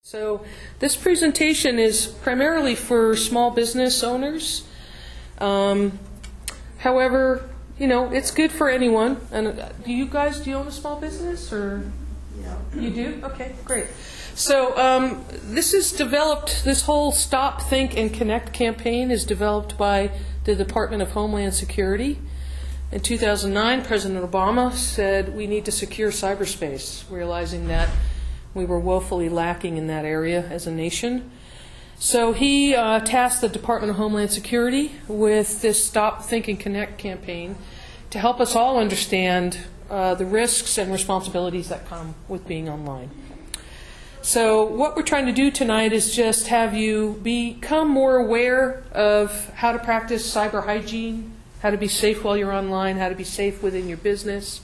So this presentation is primarily for small business owners. However, you know, it's good for anyone. And do you own a small business, or Yeah. you do? Okay, great. So this is developed. This whole Stop, Think, and Connect campaign is developed by the Department of Homeland Security. In 2009, President Obama said we need to secure cyberspace, realizing that we were woefully lacking in that area as a nation. So he tasked the Department of Homeland Security with this Stop, Think, and Connect campaign to help us all understand the risks and responsibilities that come with being online. So what we're trying to do tonight is just have you become more aware of how to practice cyber hygiene, how to be safe while you're online, how to be safe within your business,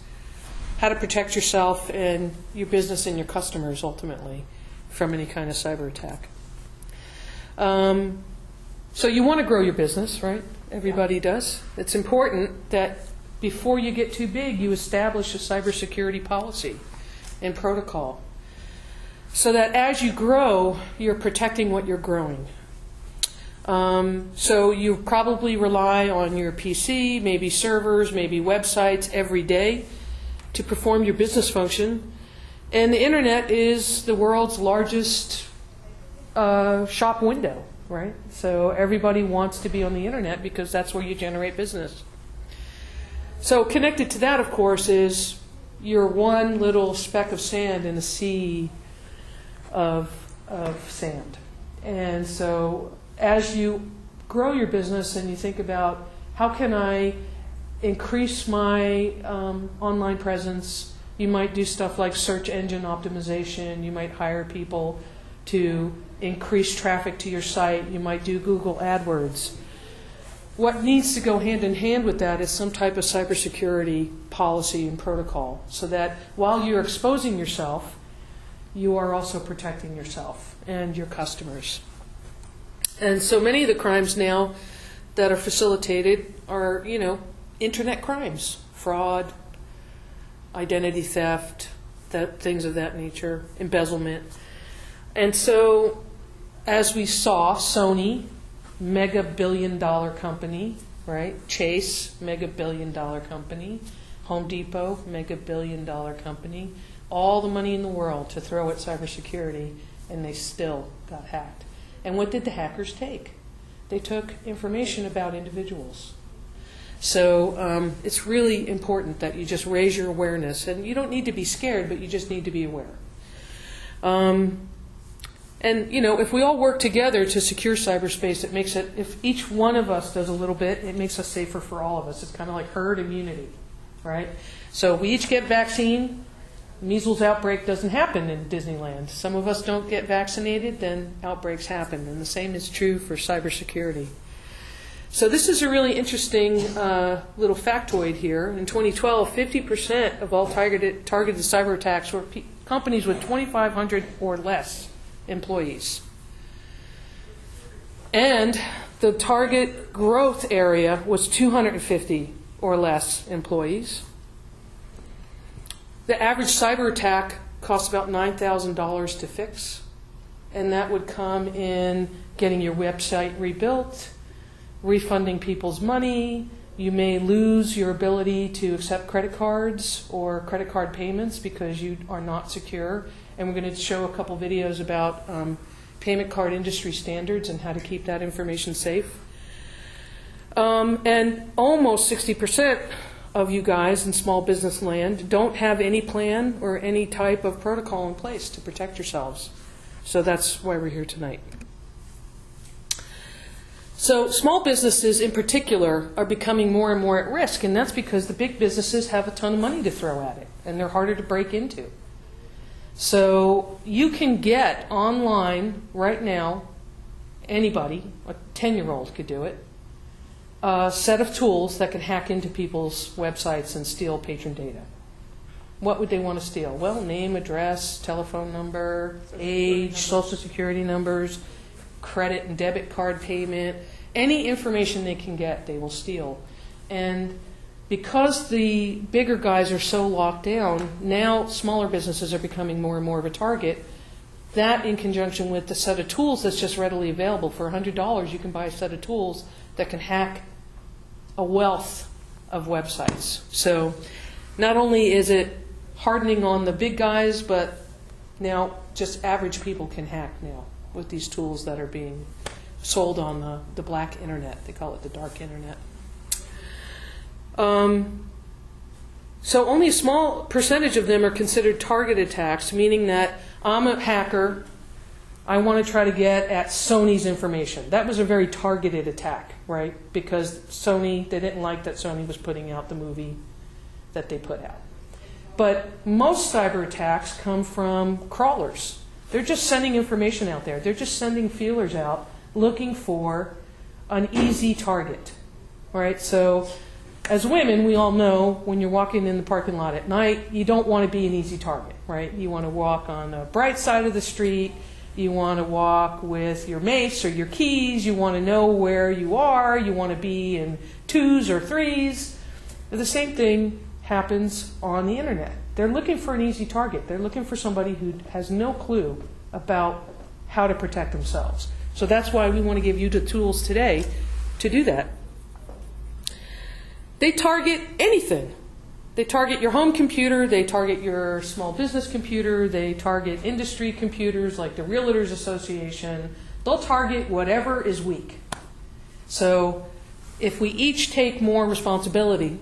how to protect yourself and your business and your customers ultimately from any kind of cyber attack. So you want to grow your business, right? Everybody does. It's important that before you get too big, you establish a cybersecurity policy and protocol so that as you grow, you're protecting what you're growing. So you probably rely on your PC, maybe servers, maybe websites every day to perform your business function. And the internet is the world's largest shop window, right? So everybody wants to be on the internet because that's where you generate business. So connected to that, of course, is your one little speck of sand in a sea of sand. And so as you grow your business and you think about how can I increase my online presence, you might do stuff like search engine optimization. You might hire people to increase traffic to your site. You might do Google AdWords. What needs to go hand in hand with that is some type of cybersecurity policy and protocol so that while you're exposing yourself, you are also protecting yourself and your customers. And so many of the crimes now that are facilitated are, you know, internet crimes, fraud, identity theft, things of that nature, embezzlement. And so, as we saw, Sony, mega billion-dollar company, right? Chase, mega billion-dollar company. Home Depot, mega billion-dollar company. All the money in the world to throw at cybersecurity, and they still got hacked. And what did the hackers take? They took information about individuals. So it's really important that you just raise your awareness. And you don't need to be scared, but you just need to be aware. And, you know, if we all work together to secure cyberspace, it makes it, if each one of us does a little bit, it makes us safer for all of us. It's kind of like herd immunity, right? So we each get vaccine. Measles outbreak doesn't happen in Disneyland. Some of us don't get vaccinated, then outbreaks happen. And the same is true for cybersecurity. So this is a really interesting little factoid here. In 2012, 50% of all targeted cyber attacks were companies with 2,500 or less employees. And the target growth area was 250 or less employees. The average cyber attack costs about $9,000 to fix, and that would come in getting your website rebuilt, refunding people's money. You may lose your ability to accept credit cards or credit card payments because you are not secure. And we're going to show a couple videos about payment card industry standards and how to keep that information safe. And almost 60% of you guys in small business land don't have any plan or any type of protocol in place to protect yourselves. So that's why we're here tonight. So small businesses in particular are becoming more and more at risk, and that's because the big businesses have a ton of money to throw at it, and they're harder to break into. So you can get online right now, anybody, a 10-year-old could do it, a set of tools that can hack into people's websites and steal patron data. What would they want to steal? Well, name, address, telephone number, age, social security numbers, credit and debit card payment, any information they can get, they will steal. And because the bigger guys are so locked down, now smaller businesses are becoming more and more of a target That in conjunction with the set of tools that's just readily available. For $100, you can buy a set of tools that can hack a wealth of websites. So not only is it hardening on the big guys, but now just average people can hack now with these tools that are being sold on the black internet. They call it the dark internet. So only a small percentage of them are considered target attacks, meaning that I'm a hacker, I want to try to get at Sony's information. That was a very targeted attack, right? Because Sony, they didn't like that Sony was putting out the movie that they put out. But most cyber attacks come from crawlers. They're just sending information out there. They're just sending feelers out looking for an easy target, right? So as women, we all know when you're walking in the parking lot at night, you don't want to be an easy target, right? You want to walk on the bright side of the street. You want to walk with your mace or your keys. You want to know where you are. You want to be in 2s or 3s. The same thing happens on the internet. They're looking for an easy target. They're looking for somebody who has no clue about how to protect themselves. So that's why we want to give you the tools today to do that. They target anything. They target your home computer, they target your small business computer, they target industry computers like the Realtors Association. They'll target whatever is weak. So if we each take more responsibility,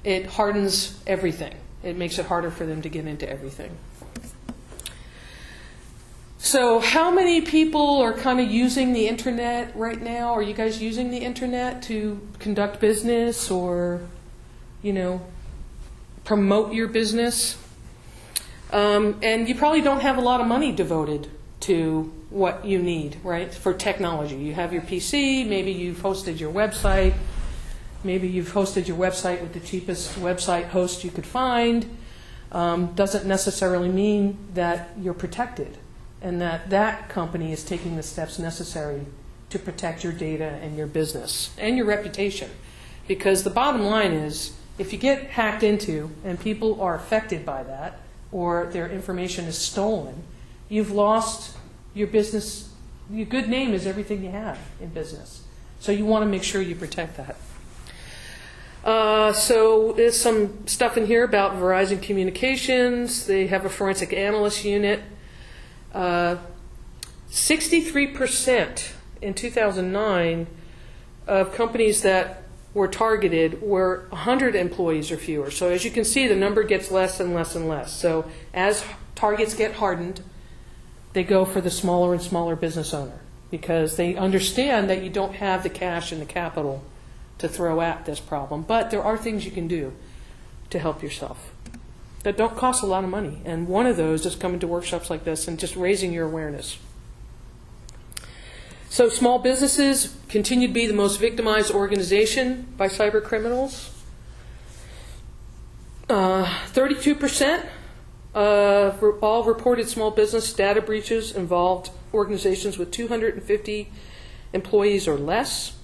it hardens everything. It makes it harder for them to get into everything. So how many people are kind of using the internet right now? Are you guys using the internet to conduct business or, you know, promote your business? And you probably don't have a lot of money devoted to what you need, right, for technology. You have your PC, maybe you've hosted your website, maybe you've hosted your website with the cheapest website host you could find. Doesn't necessarily mean that you're protected and that that company is taking the steps necessary to protect your data and your business and your reputation. Because the bottom line is, if you get hacked into and people are affected by that or their information is stolen, you've lost your business. Your good name is everything you have in business. So you want to make sure you protect that. So there's some stuff in here about Verizon Communications. They have a forensic analyst unit. 63% in 2009 of companies that were targeted were 100 employees or fewer. So as you can see, the number gets less and less and less. So as targets get hardened, they go for the smaller and smaller business owner because they understand that you don't have the cash and the capital to throw at this problem. But there are things you can do to help yourself that don't cost a lot of money. And one of those is coming to workshops like this and just raising your awareness. So small businesses continue to be the most victimized organization by cyber criminals. 32% of all reported small business data breaches involved organizations with 250 employees or less.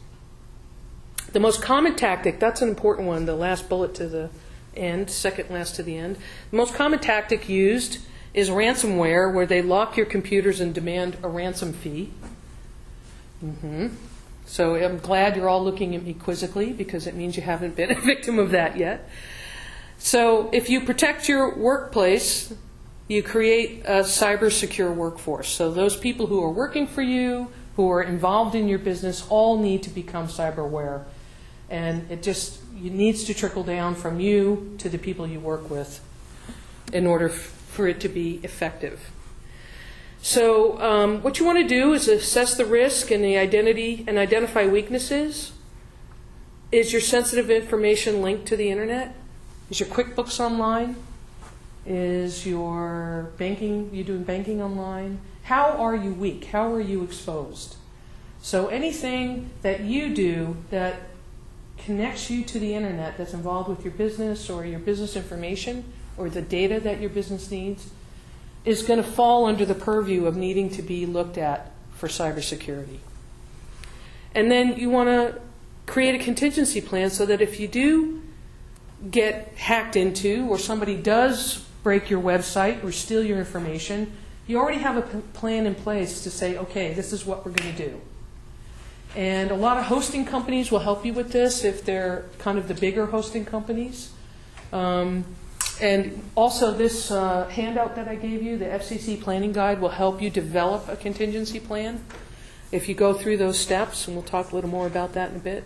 The most common tactic, that's an important one, the last bullet to the end, second last to the end. The most common tactic used is ransomware, where they lock your computers and demand a ransom fee. So I'm glad you're all looking at me quizzically because it means you haven't been a victim of that yet. So if you protect your workplace, you create a cyber secure workforce. So those people who are working for you, who are involved in your business, all need to become cyber aware. And it needs to trickle down from you to the people you work with in order for it to be effective. So what you want to do is assess the risk and the identity and identify weaknesses. Is your sensitive information linked to the internet? Is your QuickBooks online? Is your banking, you doing banking online? How are you weak? How are you exposed? So anything that you do that connects you to the internet that's involved with your business or your business information or the data that your business needs is going to fall under the purview of needing to be looked at for cybersecurity. And then you want to create a contingency plan so that if you do get hacked into or somebody does break your website or steal your information, you already have a plan in place to say, okay, this is what we're going to do. And a lot of hosting companies will help you with this if they're kind of the bigger hosting companies. And also this handout that I gave you, the FCC Planning Guide, will help you develop a contingency plan if you go through those steps, and we'll talk a little more about that in a bit.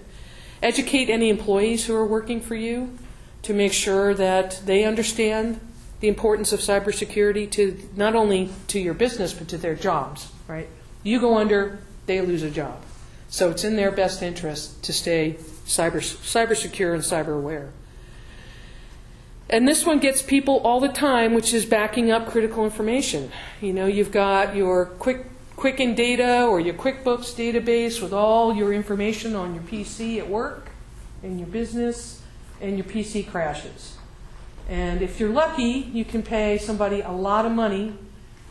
Educate any employees who are working for you to make sure that they understand the importance of cybersecurity to not only to your business but to their jobs, right? You go under, they lose a job. So it's in their best interest to stay cyber secure and cyber aware. And this one gets people all the time, which is backing up critical information. You know, you've got your Quicken data or your QuickBooks database with all your information on your PC at work, in your business, and your PC crashes. And if you're lucky, you can pay somebody a lot of money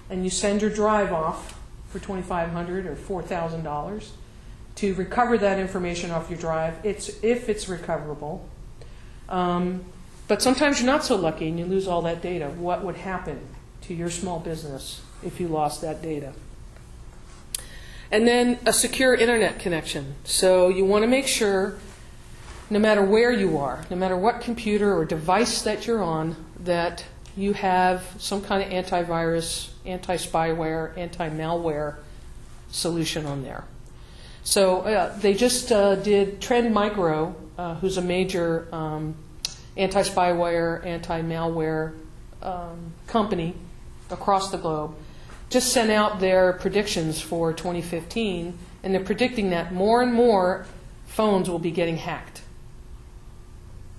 and you send your drive off for $2,500 or $4,000 to recover that information off your drive, if it's recoverable. But sometimes you're not so lucky and you lose all that data. What would happen to your small business if you lost that data? And then a secure internet connection. So you want to make sure, no matter where you are, no matter what computer or device that you're on, that you have some kind of antivirus, anti-spyware, anti-malware solution on there. So they just did Trend Micro, who's a major anti-spyware, anti-malware company across the globe, just sent out their predictions for 2015, and they're predicting that more and more phones will be getting hacked.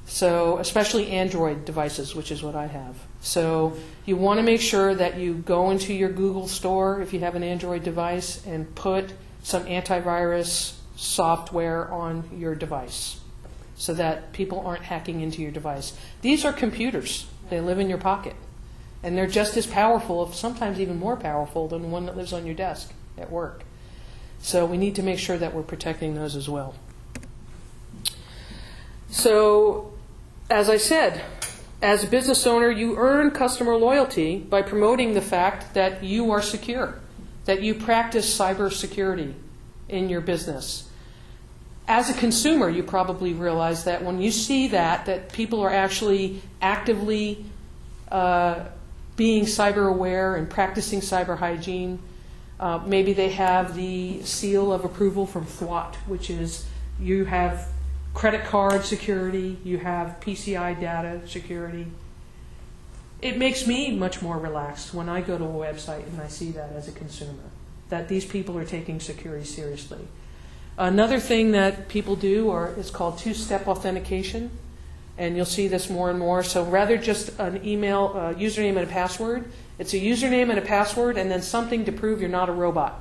So, especially Android devices, which is what I have. So you want to make sure that you go into your Google store, if you have an Android device, and put some antivirus software on your device so that people aren't hacking into your device. These are computers. They live in your pocket. And they're just as powerful, sometimes even more powerful, than the one that lives on your desk at work. So we need to make sure that we're protecting those as well. So, as I said, as a business owner, you earn customer loyalty by promoting the fact that you are secure, that you practice cybersecurity in your business. As a consumer, you probably realize that when you see that people are actually actively being cyber aware and practicing cyber hygiene. Maybe they have the seal of approval from TWAT, which is you have credit card security, you have PCI data security. It makes me much more relaxed when I go to a website and I see that as a consumer, that these people are taking security seriously. Another thing that people do is called two-step authentication. And you'll see this more and more. So rather just an email, username and a password, it's a username and a password and then something to prove you're not a robot.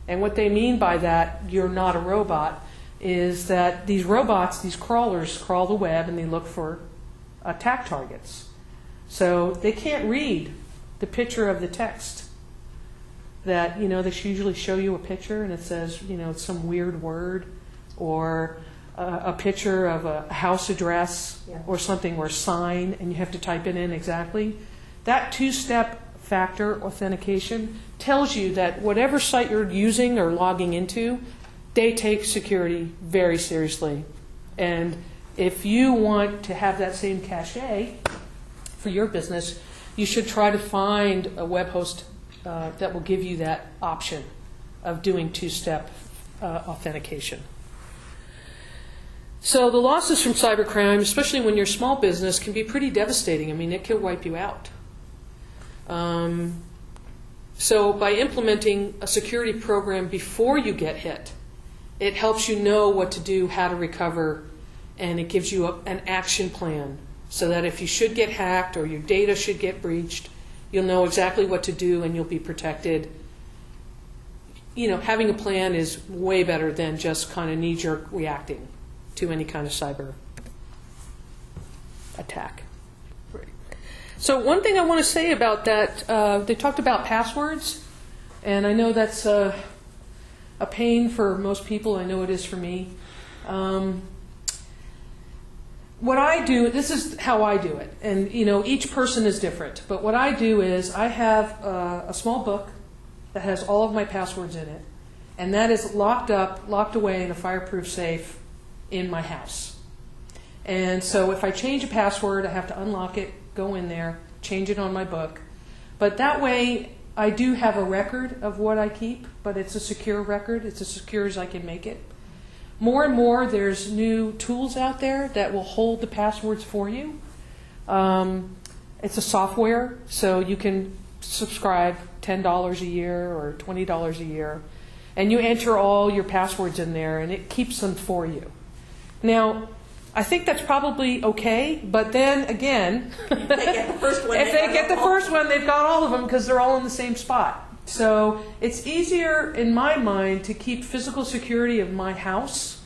And what they mean by that, you're not a robot, is that these robots, these crawlers, crawl the web and they look for attack targets. So they can't read the picture of the text. That, you know, they usually show you a picture and it says, you know, some weird word or a picture of a house address or something, or a sign, and you have to type it in exactly. That two-step factor authentication tells you that whatever site you're using or logging into, they take security very seriously. And if you want to have that same cachet for your business, you should try to find a web host that will give you that option of doing two-step authentication. So the losses from cybercrime, especially when you're a small business, can be pretty devastating. I mean, it can wipe you out. So by implementing a security program before you get hit, it helps you know what to do, how to recover, and it gives you an action plan so that if you should get hacked or your data should get breached, you'll know exactly what to do and you'll be protected. You know, having a plan is way better than just kind of knee-jerk reacting to any kind of cyber attack. So one thing I want to say about that, they talked about passwords, and I know that's a pain for most people. I know it is for me. what I do, this is how I do it, and each person is different, but what I do is I have a small book that has all of my passwords in it, and that is locked away in a fireproof safe in my house. And so if I change a password, I have to unlock it, go in there, change it on my book. But that way, I do have a record of what I keep, but it's a secure record. It's as secure as I can make it. More and more, there's new tools out there that will hold the passwords for you. It's a software, so you can subscribe $10 a year or $20 a year, and you enter all your passwords in there, and it keeps them for you. Now, I think that's probably okay, but then again, if they get the first one, they've got all of them because they're all in the same spot. So it's easier, in my mind, to keep physical security of my house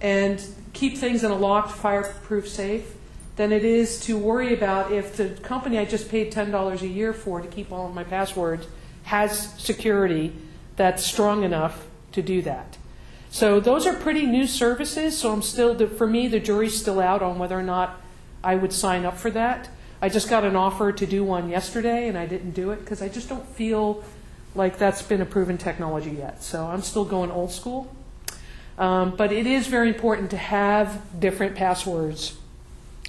and keep things in a locked, fireproof safe than it is to worry about if the company I just paid $10 a year for to keep all of my passwords has security that's strong enough to do that. So those are pretty new services, so for me, the jury's still out on whether or not I would sign up for that. I just got an offer to do one yesterday, and I didn't do it because I just don't feel like that's been a proven technology yet. So I'm still going old school. But it is very important to have different passwords,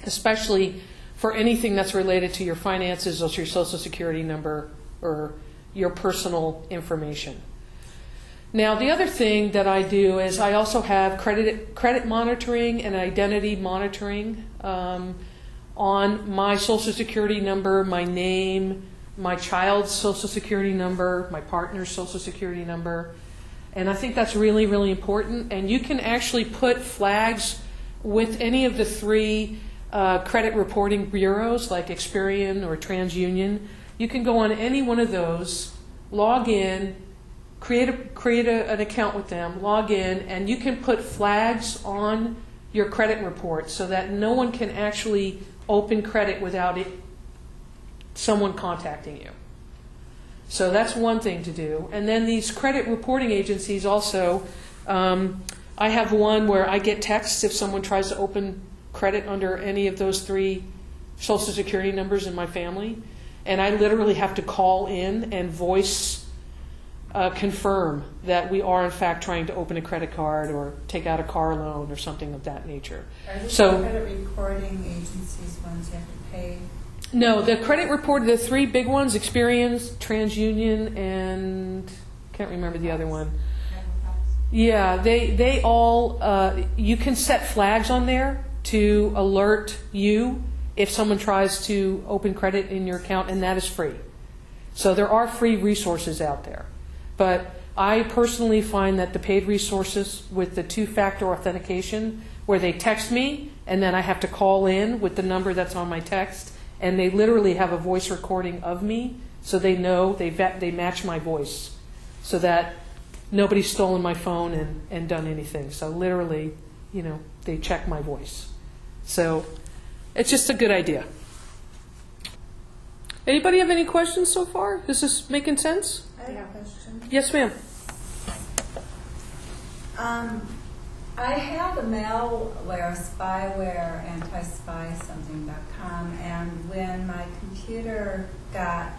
especially for anything that's related to your finances or your Social Security number or your personal information. Now, the other thing that I do is I also have credit monitoring and identity monitoring on my Social Security number, my name, my child's Social Security number, my partner's Social Security number. And I think that's really, really important. And you can actually put flags with any of the three credit reporting bureaus like Experian or TransUnion. You can go on any one of those, log in, create an account with them, log in, and you can put flags on your credit report so that no one can actually open credit without someone contacting you. So that's one thing to do. And then these credit reporting agencies also, I have one where I get texts if someone tries to open credit under any of those three Social Security numbers in my family, and I literally have to call in and voice confirm that we are in fact trying to open a credit card or take out a car loan or something of that nature. Are these credit reporting agencies ones you have to pay? No, the credit report, the three big ones, Experian, TransUnion, and can't remember the other one. Yeah, they all, you can set flags on there to alert you if someone tries to open credit in your account, and that is free. So there are free resources out there. But I personally find that the paid resources with the two-factor authentication, where they text me and then I have to call in with the number that's on my text, and they literally have a voice recording of me, so they know, they match my voice, so that nobody's stolen my phone and done anything. So literally, they check my voice. So it's just a good idea. Anybody have any questions so far? Is this making sense? I have a question. Yes, ma'am. I have a malware, spyware, anti-spy something.com, and when my computer got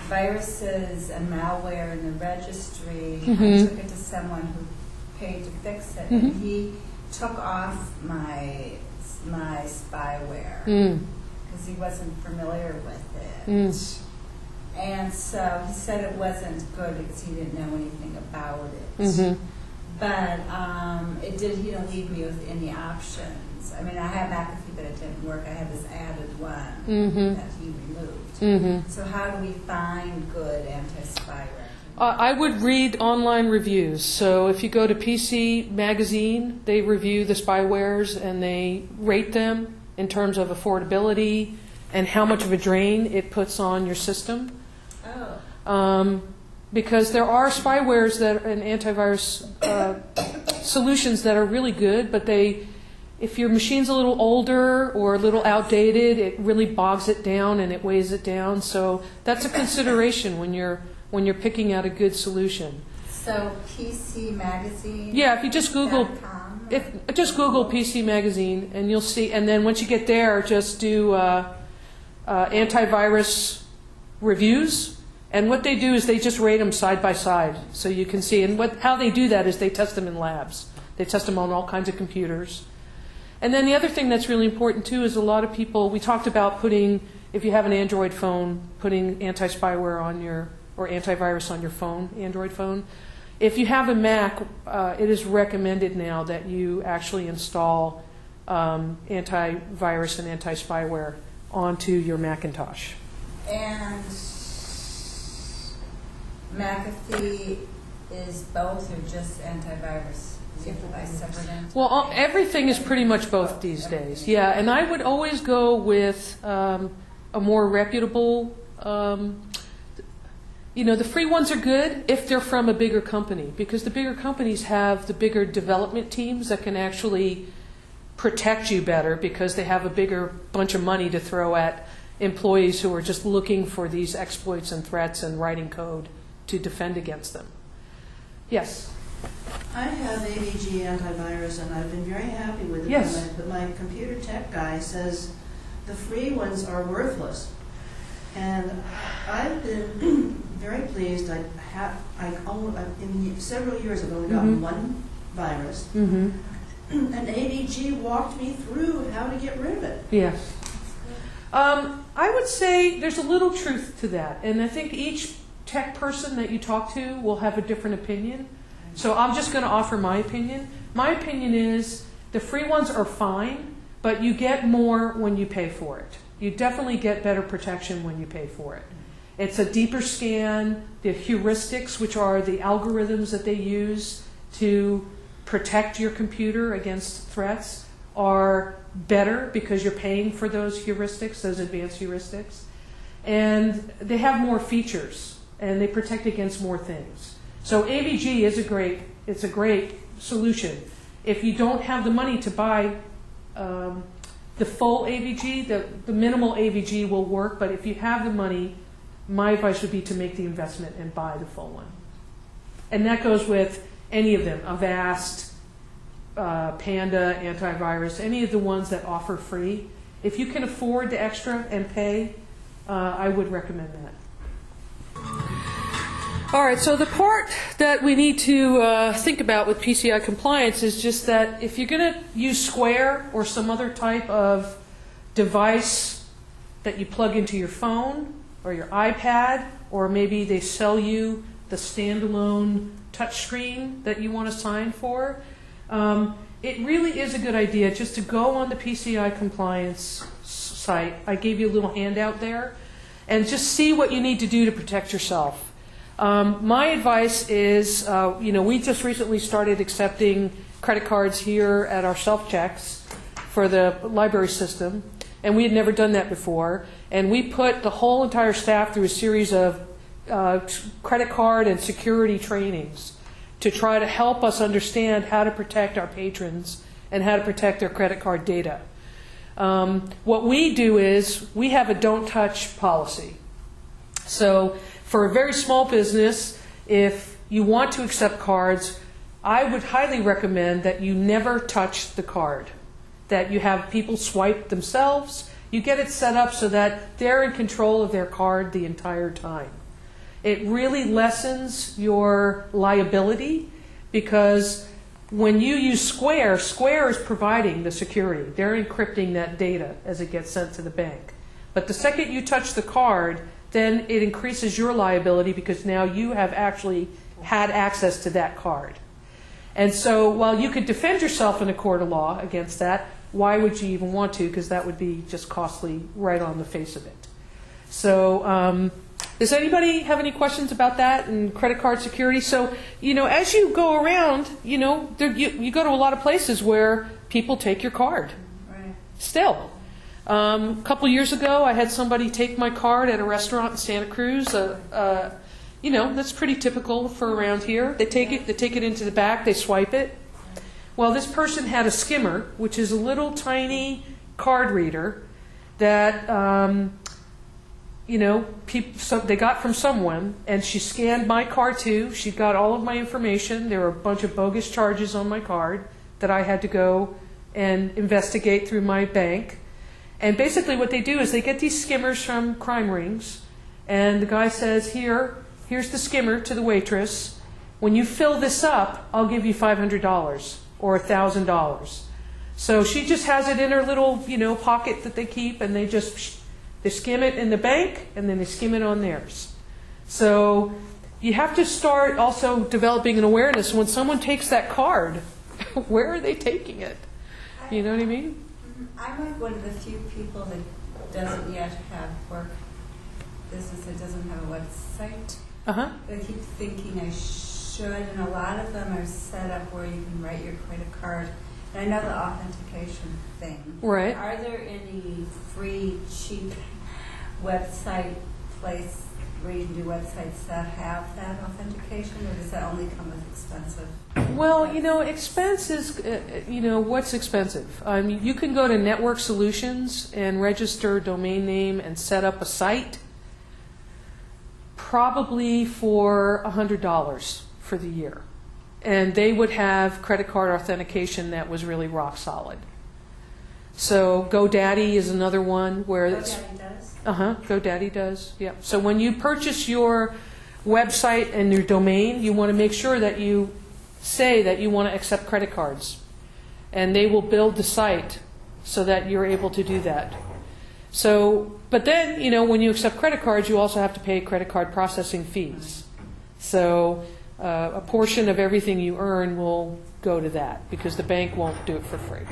viruses and malware in the registry, I took it to someone who paid to fix it, and he took off my spyware because he wasn't familiar with it. And so he said it wasn't good because he didn't know anything about it. But it did, he didn't leave me with any options. I mean, I had McAfee, but it didn't work. I had this added one that he removed. So how do we find good anti-spyware? I would read online reviews. So if you go to PC Magazine, they review the spywares and they rate them in terms of affordability and how much of a drain it puts on your system. Because there are spywares and antivirus solutions that are really good, but if your machine's a little older or a little outdated, it really bogs it down and it weighs it down. So that's a consideration when you're picking out a good solution. So PC Magazine. Yeah, if you just Google. .com Just Google PC Magazine, and you'll see. And then once you get there, just do antivirus reviews. And what they do is they just rate them side by side, so you can see. And how they do that is they test them in labs. They test them on all kinds of computers. And then the other thing that's really important too is a lot of people. We talked about putting, if you have an Android phone, putting anti-spyware on or antivirus on your phone, Android phone. If you have a Mac, it is recommended now that you actually install antivirus and anti-spyware onto your Macintosh. And McAfee is both or just antivirus? Well, everything is pretty much both these days. Yeah, and I would always go with a more reputable. The free ones are good if they're from a bigger company, because the bigger companies have the bigger development teams that can actually protect you better because they have a bigger bunch of money to throw at employees who are just looking for these exploits and threats and writing code to defend against them. Yes? I have AVG antivirus and I've been very happy with it. Yes. But my computer tech guy says the free ones are worthless. And I've been very pleased. In several years I've only gotten one virus. And AVG walked me through how to get rid of it. Yes. I would say there's a little truth to that. And I think each tech person that you talk to will have a different opinion. So I'm just going to offer my opinion. My opinion is the free ones are fine, but you get more when you pay for it. You definitely get better protection when you pay for it. It's a deeper scan. The heuristics, which are the algorithms that they use to protect your computer against threats, are better because you're paying for those heuristics, those advanced heuristics. And they have more features, and they protect against more things. So AVG is a great solution. If you don't have the money to buy the full AVG, the minimal AVG will work, but if you have the money, my advice would be to make the investment and buy the full one. And that goes with any of them, Avast, Panda, Antivirus, any of the ones that offer free. If you can afford the extra and pay, I would recommend that. All right, so the part that we need to think about with PCI compliance is just that if you're going to use Square or some other type of device that you plug into your phone or your iPad, or maybe they sell you the standalone touchscreen that you want to sign for, it really is a good idea just to go on the PCI compliance site. I gave you a little handout there, and just see what you need to do to protect yourself. My advice is, we just recently started accepting credit cards here at our self-checks for the library system, and we had never done that before. And we put the whole entire staff through a series of credit card and security trainings to try to help us understand how to protect our patrons and how to protect their credit card data. What we do is we have a don't touch policy. So for a very small business, if you want to accept cards, I would highly recommend that you never touch the card, that you have people swipe themselves. You get it set up so that they're in control of their card the entire time. It really lessens your liability because when you use Square, Square is providing the security. They're encrypting that data as it gets sent to the bank. But the second you touch the card, then it increases your liability because now you have actually had access to that card. And so while you could defend yourself in a court of law against that, why would you even want to? Because that would be just costly right on the face of it. So does anybody have any questions about that and credit card security? So, as you go around, you go to a lot of places where people take your card. Right. Still. A couple years ago, I had somebody take my card at a restaurant in Santa Cruz. That's pretty typical for around here. They take it into the back, they swipe it. Well, this person had a skimmer, which is a little tiny card reader that they got from someone, and she scanned my card too. She got all of my information. There were a bunch of bogus charges on my card that I had to go and investigate through my bank. And basically what they do is they get these skimmers from crime rings, and the guy says, here's the skimmer to the waitress. When you fill this up, I'll give you $500 or $1,000. So she just has it in her little, pocket that they keep, and they skim it in the bank, and then they skim it on theirs. So you have to start also developing an awareness when someone takes that card, where are they taking it? You know what I mean? I'm like one of the few people that doesn't yet have business that doesn't have a website. Uh-huh. I keep thinking I should, and a lot of them are set up where you can write your credit card. And I know the authentication thing. Right. Are there any free, cheap website place where you can do websites that have that authentication, or does that only come with expensive? Well, expense is, what's expensive? I mean, you can go to Network Solutions and register a domain name and set up a site, probably for $100 for the year. And they would have credit card authentication that was really rock solid. So GoDaddy is another one where it's... GoDaddy does? GoDaddy does, yeah. So when you purchase your website and your domain, you want to make sure that you say that you want to accept credit cards. And they will build the site so that you're able to do that. So, but then, when you accept credit cards, you also have to pay credit card processing fees. So a portion of everything you earn will go to that because the bank won't do it for free.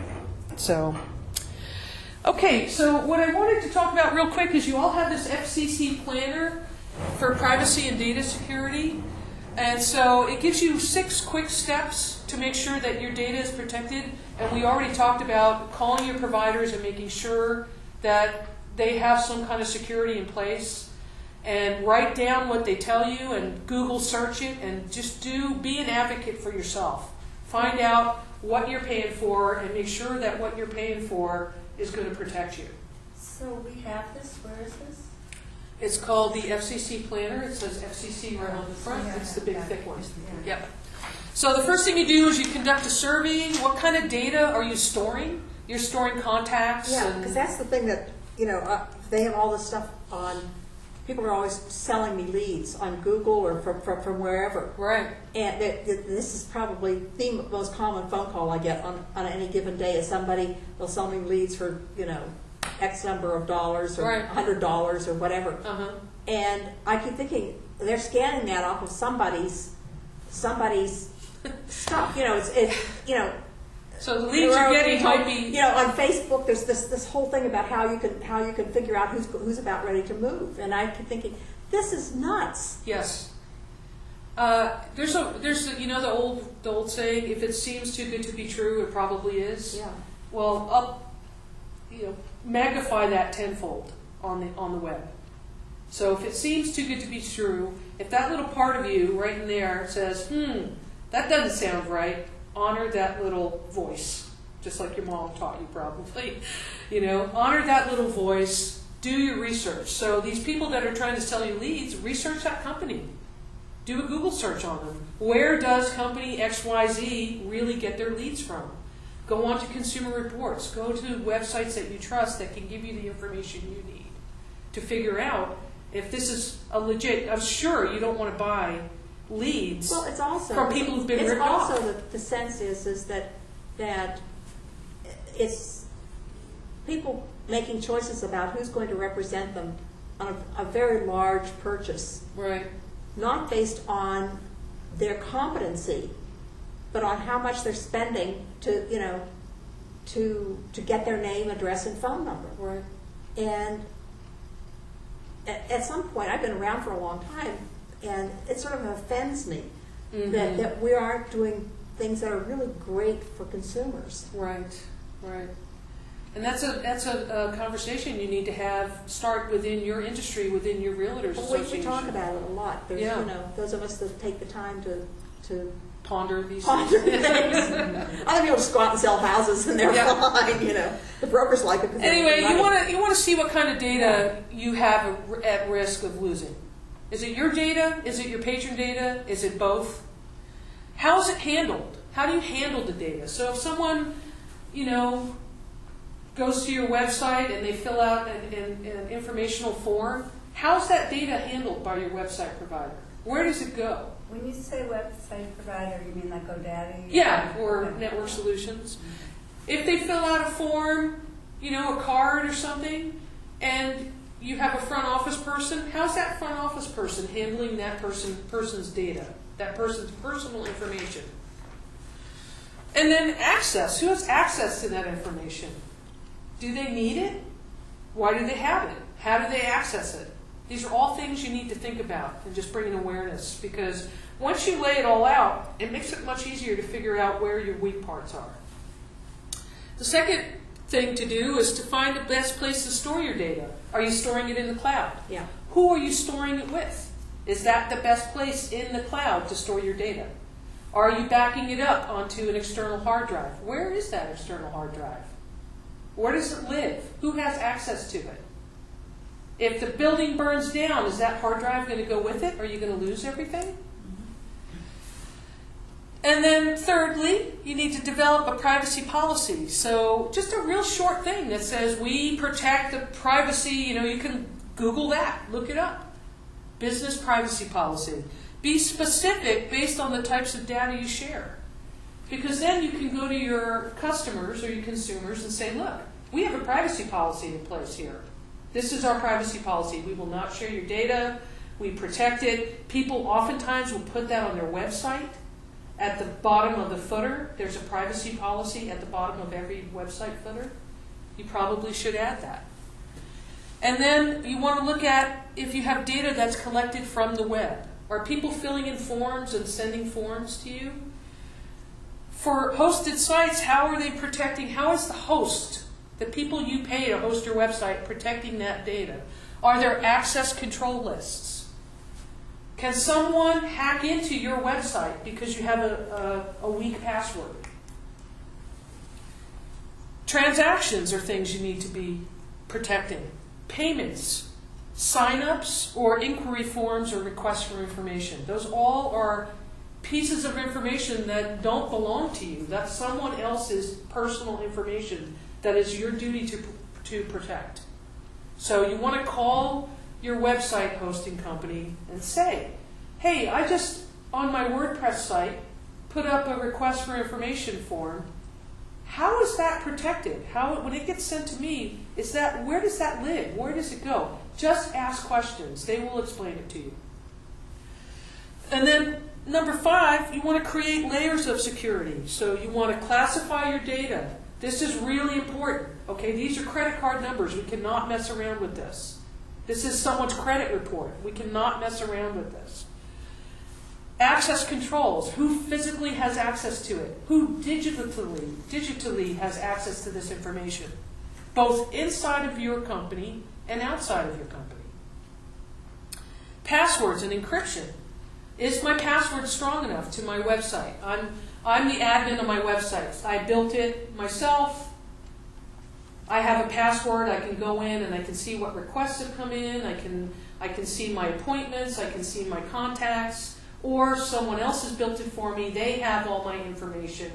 So, okay, so what I wanted to talk about real quick is you all have this FCC Planner for privacy and data security. And so it gives you 6 quick steps to make sure that your data is protected. And we already talked about calling your providers and making sure that they have some kind of security in place. And write down what they tell you and Google search it and just be an advocate for yourself. Find out what you're paying for and make sure that what you're paying for is going to protect you. So we have this. Where is this? It's called the FCC Planner. It says FCC right on the front. It's the big thick one. Yep. So the first thing you do is you conduct a survey. What kind of data are you storing? You're storing contacts. Yeah, because that's the thing that, they have all this stuff on, people are always selling me leads on Google or from wherever. Right. And this is probably the most common phone call I get on any given day is somebody, they'll sell me leads for, X number of dollars or right. $100 or whatever. Uh-huh. And I keep thinking, they're scanning that off of somebody's stuff. So the leads you're getting might be... on Facebook, there's this whole thing about how you can figure out who's about ready to move, and I keep thinking, this is nuts. Yes. There's the old saying, if it seems too good to be true, it probably is. Yeah. Well, magnify that tenfold on the web. So if it seems too good to be true, if that little part of you right in there says, that doesn't sound right, honor that little voice, just like your mom taught you probably. Honor that little voice, do your research. So these people that are trying to sell you leads, research that company. Do a Google search on them. Where does company XYZ really get their leads from? Go on to Consumer Reports. Go to websites that you trust that can give you the information you need to figure out if this is a legit. I'm sure you don't want to buy leads from people who've been ripped off. It's also the sense is that it's people making choices about who's going to represent them on a very large purchase. Right. Not based on their competency, but on how much they're spending to get their name, address, and phone number. Right. And at some point, I've been around for a long time, and it sort of offends me that we aren't doing things that are really great for consumers. Right. Right. And that's a conversation you need to start within your industry, within your realtors association. We talk about it a lot. There's, those of us that take the time to ponder these things. things. Other people just go out and sell houses and they're fine. The brokers like it. Anyway, you want to see what kind of data you have at risk of losing. Is it your data? Is it your patron data? Is it both? How is it handled? How do you handle the data? So if someone, goes to your website and they fill out an informational form, how's that data handled by your website provider? Where does it go? When you say website provider, you mean like GoDaddy? Yeah, or Network Solutions. If they fill out a form, a card or something, and you have a front office person, how's that front office person handling that person's data, that person's personal information? And then access. Who has access to that information? Do they need it? Why do they have it? How do they access it? These are all things you need to think about and just bring in awareness, because once you lay it all out, it makes it much easier to figure out where your weak parts are. The second thing to do is to find the best place to store your data. Are you storing it in the cloud? Yeah. Who are you storing it with? Is that the best place in the cloud to store your data? Are you backing it up onto an external hard drive? Where is that external hard drive? Where does it live? Who has access to it? If the building burns down, is that hard drive going to go with it? Are you going to lose everything? And then thirdly, you need to develop a privacy policy. So just a real short thing that says we protect the privacy. You can Google that, look it up. Business privacy policy. Be specific based on the types of data you share. Because then you can go to your customers or your consumers and say, look, we have a privacy policy in place here. This is our privacy policy. We will not share your data. We protect it. People oftentimes will put that on their website. At the bottom of the footer, there's a privacy policy at the bottom of every website footer. You probably should add that. And then you want to look at if you have data that's collected from the web. Are people filling in forms and sending forms to you? For hosted sites, how are they protecting? How is the host, the people you pay to host your website, protecting that data? Are there access control lists? Can someone hack into your website because you have a weak password? Transactions are things you need to be protecting. Payments, sign-ups, or inquiry forms or requests for information. Those all are pieces of information that don't belong to you. That's someone else's personal information that is your duty to protect. So you want to call your website hosting company and say, hey, I just, on my WordPress site, put up a request for information form. How is that protected? When it gets sent to me, where does that live? Where does it go? Just ask questions. They will explain it to you. And then number 5, you want to create layers of security. So you want to classify your data. This is really important. Okay, these are credit card numbers. We cannot mess around with this. This is someone's credit report. We cannot mess around with this. Access controls. Who physically has access to it? Who digitally has access to this information? Both inside of your company and outside of your company. Passwords and encryption. Is my password strong enough to my website? I'm the admin of my website. I built it myself. I have a password. I can go in and I can see what requests have come in. I can see my appointments. I can see my contacts. Or someone else has built it for me. They have all my information.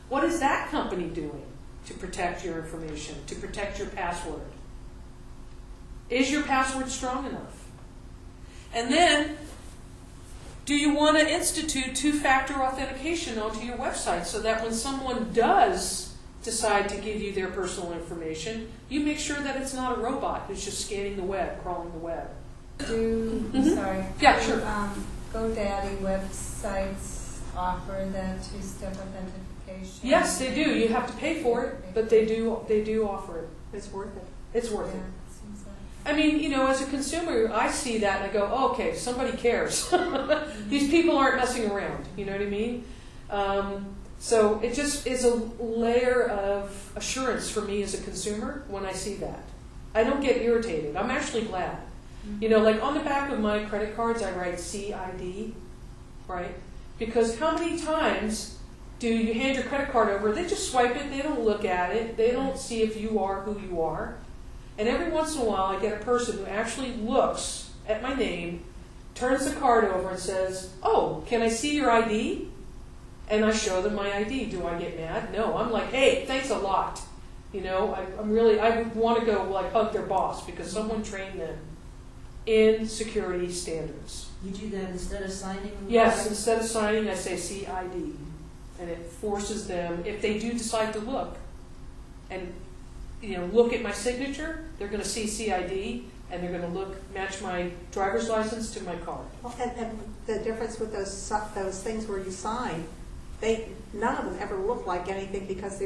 What is that company doing to protect your information, to protect your password? Is your password strong enough? And then, do you want to institute two-factor authentication onto your website so that when someone does decide to give you their personal information, you make sure that it's not a robot who's just scanning the web, crawling the web? Sorry. Yeah, sure. GoDaddy websites offer that two-step authentication? Yes, they do. You have to pay for it, but they do offer it. It's worth it. It's worth it. Yeah, seems like. I mean, as a consumer, I see that and I go, oh, okay, somebody cares. These people aren't messing around. You know what I mean? So it just is a layer of assurance for me as a consumer when I see that. I don't get irritated. I'm actually glad. Like on the back of my credit cards, I write CID, right? Because how many times do you hand your credit card over, they just swipe it, they don't look at it, they don't see if you are who you are. And every once in a while, I get a person who actually looks at my name, turns the card over and says, oh, can I see your ID? and I show them my ID. Do I get mad? No. I'm like, hey, thanks a lot. You know, I would want to go like hug their boss because someone trained them in security standards. You do that instead of signing? Yes, instead of signing, I say CID. And it forces them, if they do decide to look, and look at my signature, they're going to see CID, and they're going to match my driver's license to my card. Well, and the difference with those things where you sign, none of them ever look like anything because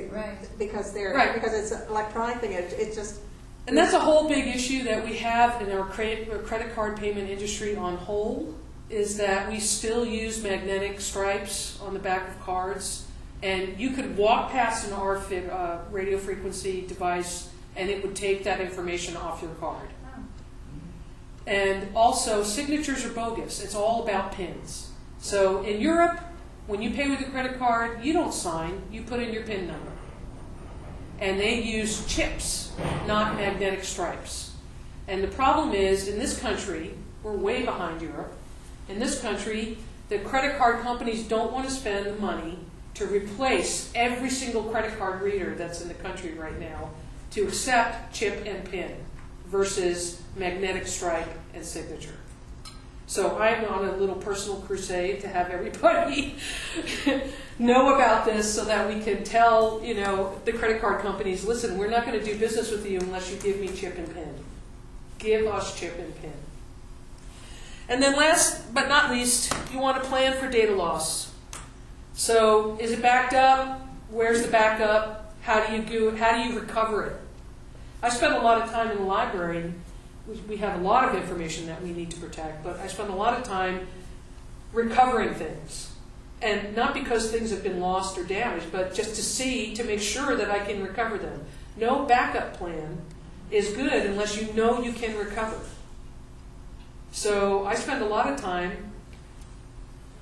because it's an electronic thing. It just. And that's a whole big issue that we have in our credit card payment industry on whole, is that we still use magnetic stripes on the back of cards. And you could walk past an RFID radio frequency device and it would take that information off your card. And also, signatures are bogus. It's all about PINs. So in Europe, when you pay with a credit card, you don't sign, you put in your PIN number. And they use chips, not magnetic stripes. And the problem is, in this country, we're way behind Europe. In this country, the credit card companies don't want to spend the money to replace every single credit card reader that's in the country right now to accept chip and PIN versus magnetic stripe and signature. So I'm on a little personal crusade to have everybody know about this so that we can tell, the credit card companies, listen, we're not going to do business with you unless you give me chip and PIN. Give us chip and PIN. And then last but not least, you want to plan for data loss. So is it backed up? Where's the backup? How do you recover it? I spend a lot of time in the library. We have a lot of information that we need to protect, but I spend a lot of time recovering things. And not because things have been lost or damaged, but just to make sure that I can recover them. No backup plan is good unless you know you can recover. So I spend a lot of time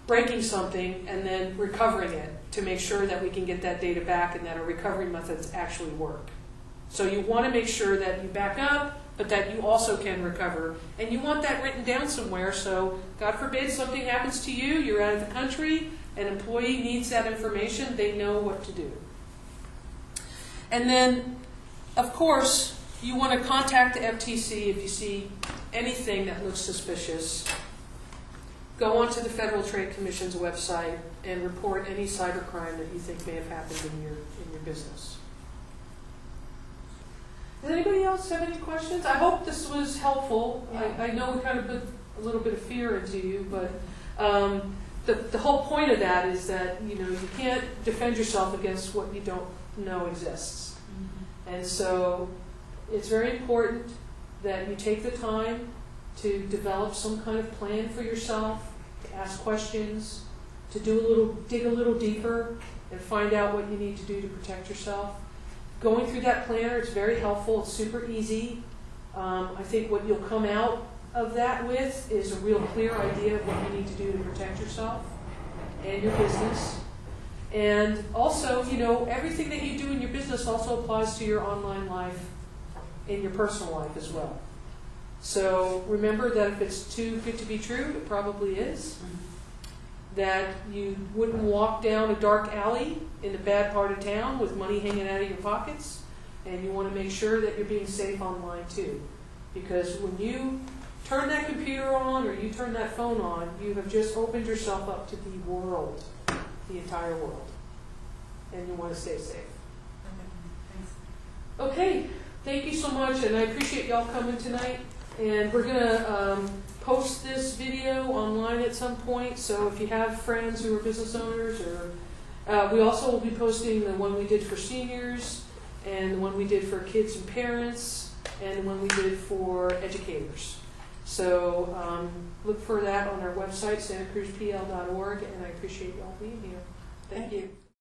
breaking something and then recovering it to make sure that we can get that data back and that our recovery methods actually work. So you want to make sure that you back up, but that you also can recover. And you want that written down somewhere, so God forbid something happens to you, you're out of the country, an employee needs that information, they know what to do. And then, of course, you want to contact the FTC if you see anything that looks suspicious. Go onto the Federal Trade Commission's website and report any cybercrime that you think may have happened in your business. Does anybody else have any questions? I hope this was helpful. Yeah. I know we kind of put a little bit of fear into you, but the whole point of that is that you can't defend yourself against what you don't know exists. Mm-hmm. And so it's very important that you take the time to develop some kind of plan for yourself, to ask questions, to dig a little deeper and find out what you need to do to protect yourself. Going through that planner, it's very helpful. It's super easy. I think what you'll come out of that with is a real clear idea of what you need to do to protect yourself and your business. And also, everything that you do in your business also applies to your online life and your personal life as well. So remember that if it's too good to be true, it probably is. That you wouldn't walk down a dark alley in a bad part of town with money hanging out of your pockets, and you want to make sure that you're being safe online too. Because when you turn that computer on or you turn that phone on, you have just opened yourself up to the world, the entire world. And you want to stay safe. Okay, thank you so much, and I appreciate y'all coming tonight. And we're going to post this video online at some point, so if you have friends who are business owners, or we also will be posting the one we did for seniors, and the one we did for kids and parents, and the one we did for educators. So look for that on our website, santacruzpl.org, and I appreciate y'all being here. Thank you.